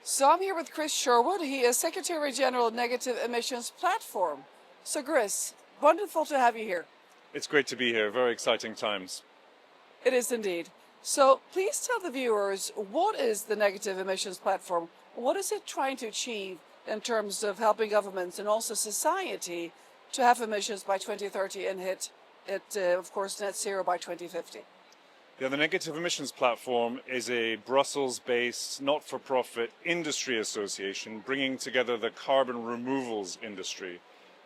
So I'm here with Chris Sherwood. He is Secretary General of Negative Emissions Platform. So Chris, wonderful to have you here. It's great to be here. Very exciting times. It is indeed. So please tell the viewers, what is the Negative Emissions Platform? What is it trying to achieve in terms of helping governments and also society to have emissions by 2030 and hit it, of course, net zero by 2050? Yeah, the Negative Emissions Platform is a Brussels-based, not-for-profit industry association bringing together the carbon removals industry.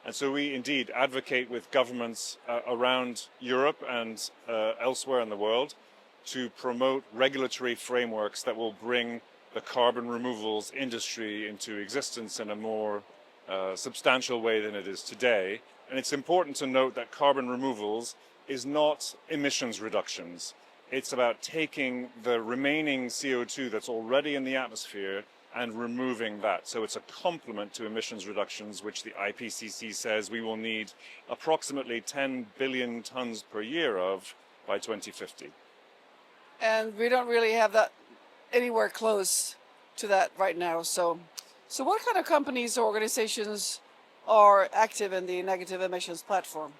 And so we indeed advocate with governments around Europe and elsewhere in the world to promote regulatory frameworks that will bring the carbon removals industry into existence in a more substantial way than it is today. And it's important to note that carbon removals is not emissions reductions. It's about taking the remaining CO2 that's already in the atmosphere and removing that. So it's a complement to emissions reductions, which the IPCC says we will need approximately 10 billion tons per year of by 2050. And we don't really have that anywhere close to that right now. So what kind of companies or organizations are active in the Negative Emissions Platform?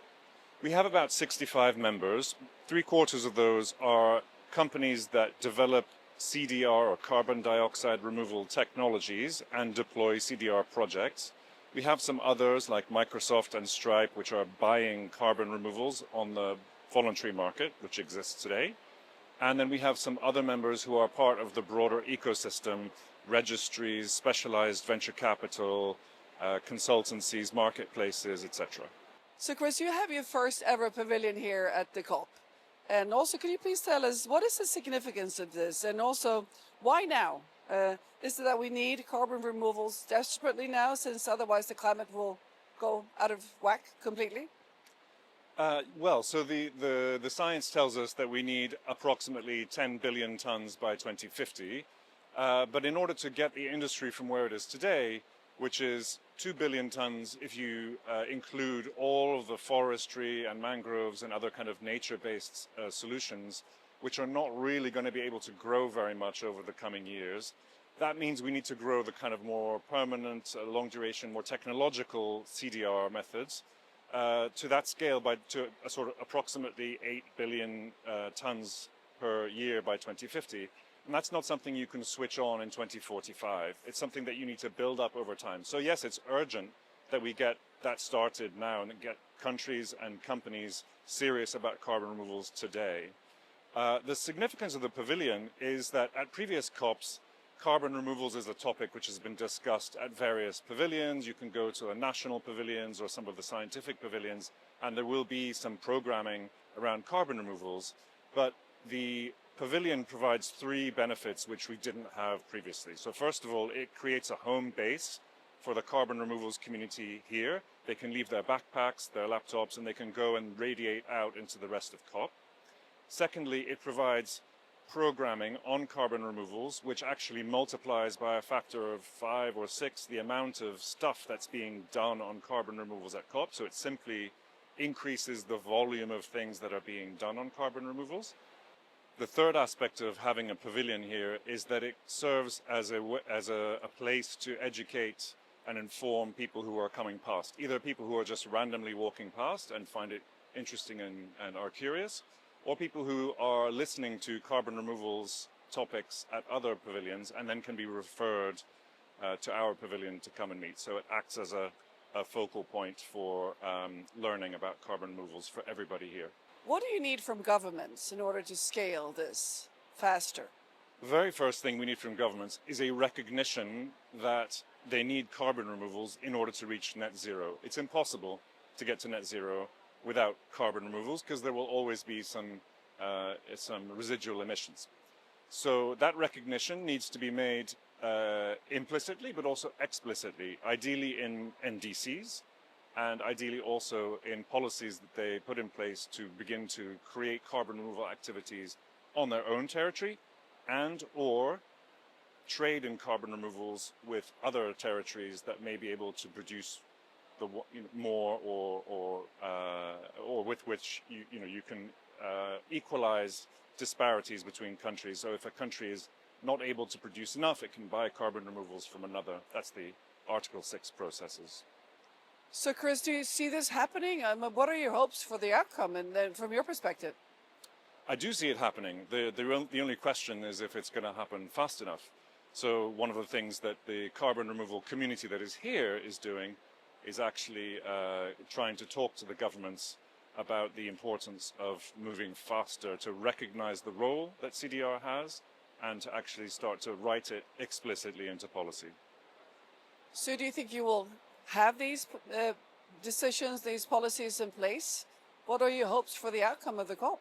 We have about 65 members. 3/4 of those are companies that develop CDR or carbon dioxide removal technologies and deploy CDR projects. We have some others like Microsoft and Stripe, which are buying carbon removals on the voluntary market, which exists today. And then we have some other members who are part of the broader ecosystem, registries, specialized venture capital, consultancies, marketplaces, etc. So Chris, you have your first ever pavilion here at the COP. And also, could you please tell us what is the significance of this? And also, why now? Is it that we need carbon removals desperately now, since otherwise the climate will go out of whack completely? So the science tells us that we need approximately 10 billion tons by 2050. But in order to get the industry from where it is today, which is 2 billion tons if you include all of the forestry and mangroves and other kind of nature-based solutions, which are not really going to be able to grow very much over the coming years. That means we need to grow the kind of more permanent, long duration, more technological CDR methods to that scale to a sort of approximately 8 billion tons per year by 2050. And that's not something you can switch on in 2045. It's something that you need to build up over time. So yes, it's urgent that we get that started now and get countries and companies serious about carbon removals today. The significance of the pavilion is that at previous COPs, carbon removals is a topic which has been discussed at various pavilions. You can go to the national pavilions or some of the scientific pavilions, and there will be some programming around carbon removals. But the pavilion provides three benefits which we didn't have previously. So first of all, it creates a home base for the carbon removals community here. They can leave their backpacks, their laptops, and they can go and radiate out into the rest of COP. Secondly, it provides programming on carbon removals, which actually multiplies by a factor of 5 or 6 the amount of stuff that's being done on carbon removals at COP. So it simply increases the volume of things that are being done on carbon removals. The third aspect of having a pavilion here is that it serves as a place to educate and inform people who are coming past, either people who are just randomly walking past and find it interesting and are curious, or people who are listening to carbon removals topics at other pavilions and then can be referred to our pavilion to come and meet. So it acts as a focal point for learning about carbon removals for everybody here. What do you need from governments in order to scale this faster? The very first thing we need from governments is a recognition that they need carbon removals in order to reach net zero. It's impossible to get to net zero without carbon removals because there will always be some residual emissions. So that recognition needs to be made implicitly but also explicitly, ideally in NDCs, and ideally also in policies that they put in place to begin to create carbon removal activities on their own territory and or trade in carbon removals with other territories that may be able to produce the more or with which you can equalize disparities between countries. So if a country is not able to produce enough, it can buy carbon removals from another. That's the Article 6 processes. So, Chris, do you see this happening? What are your hopes for the outcome, and then from your perspective? I do see it happening. The only question is if it's going to happen fast enough. So one of the things that the carbon removal community that is here is doing is actually trying to talk to the governments about the importance of moving faster to recognize the role that CDR has and to actually start to write it explicitly into policy. So do you think you will have these decisions, these policies in place? What are your hopes for the outcome of the COP?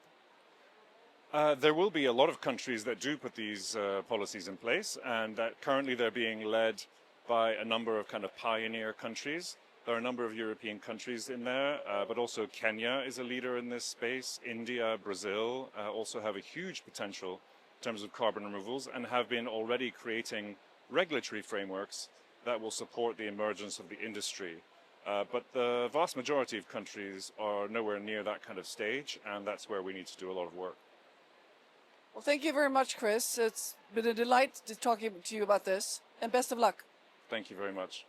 There will be a lot of countries that do put these policies in place, and that currently they're being led by a number of kind of pioneer countries. There are a number of European countries in there, but also Kenya is a leader in this space. India, Brazil also have a huge potential in terms of carbon removals and have been already creating regulatory frameworks that will support the emergence of the industry. But the vast majority of countries are nowhere near that kind of stage, and that's where we need to do a lot of work. Well, thank you very much, Chris. It's been a delight to talk to you about this, and best of luck. Thank you very much.